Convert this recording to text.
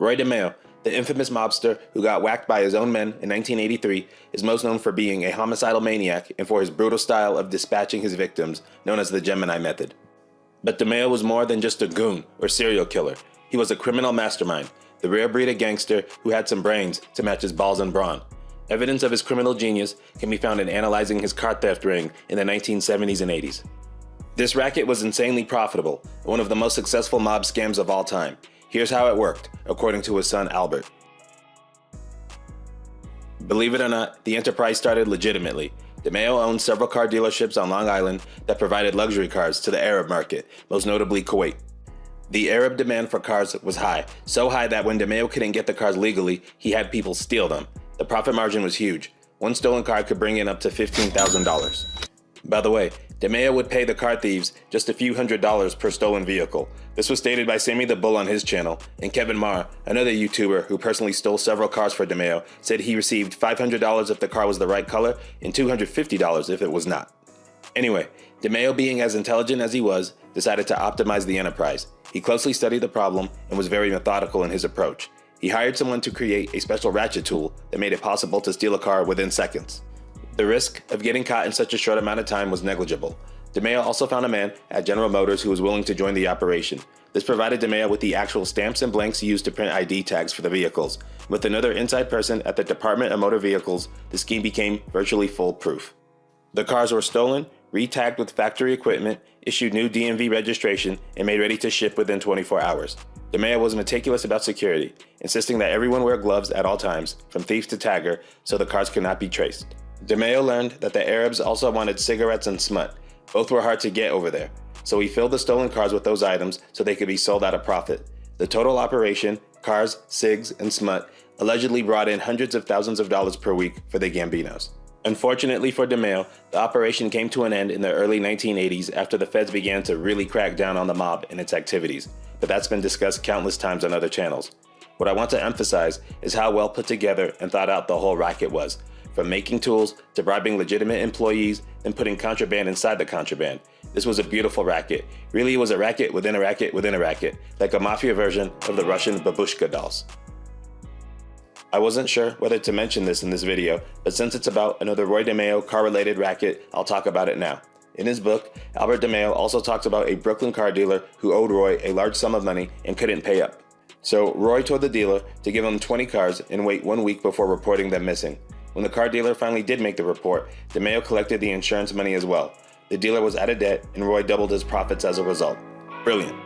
Roy DeMeo, the infamous mobster who got whacked by his own men in 1983, is most known for being a homicidal maniac and for his brutal style of dispatching his victims, known as the Gemini Method. But DeMeo was more than just a goon or serial killer. He was a criminal mastermind, the rare breed of gangster who had some brains to match his balls and brawn. Evidence of his criminal genius can be found in analyzing his car theft ring in the 1970s and 80s. This racket was insanely profitable, one of the most successful mob scams of all time. Here's how it worked, according to his son Albert. Believe it or not, the enterprise started legitimately. DeMeo owned several car dealerships on Long Island that provided luxury cars to the Arab market, most notably Kuwait. The Arab demand for cars was high, so high that when DeMeo couldn't get the cars legally, he had people steal them. The profit margin was huge. One stolen car could bring in up to $15,000. By the way, DeMeo would pay the car thieves just a few $100s per stolen vehicle. This was stated by Sammy the Bull on his channel, and Kevin Marr, another YouTuber who personally stole several cars for DeMeo, said he received $500 if the car was the right color and $250 if it was not. Anyway, DeMeo, being as intelligent as he was, decided to optimize the enterprise. He closely studied the problem and was very methodical in his approach. He hired someone to create a special ratchet tool that made it possible to steal a car within seconds. The risk of getting caught in such a short amount of time was negligible. DeMeo also found a man at General Motors who was willing to join the operation. This provided DeMeo with the actual stamps and blanks used to print ID tags for the vehicles. With another inside person at the Department of Motor Vehicles, the scheme became virtually foolproof. The cars were stolen, re-tagged with factory equipment, issued new DMV registration, and made ready to ship within 24 hours. DeMeo was meticulous about security, insisting that everyone wear gloves at all times, from thief to tagger, so the cars could not be traced. DeMeo learned that the Arabs also wanted cigarettes and smut. Both were hard to get over there, so he filled the stolen cars with those items so they could be sold at a profit. The total operation, cars, cigs, and smut, allegedly brought in hundreds of thousands of dollars per week for the Gambinos. Unfortunately for DeMeo, the operation came to an end in the early 1980s after the feds began to really crack down on the mob and its activities, but that's been discussed countless times on other channels. What I want to emphasize is how well put together and thought out the whole racket was, from making tools to bribing legitimate employees and putting contraband inside the contraband. This was a beautiful racket. Really, it was a racket within a racket within a racket, like a mafia version of the Russian babushka dolls. I wasn't sure whether to mention this in this video, but since it's about another Roy DeMeo car-related racket, I'll talk about it now. In his book, Albert DeMeo also talks about a Brooklyn car dealer who owed Roy a large sum of money and couldn't pay up. So Roy told the dealer to give him 20 cars and wait 1 week before reporting them missing. When the car dealer finally did make the report, DeMeo collected the insurance money as well. The dealer was out of debt and Roy doubled his profits as a result. Brilliant.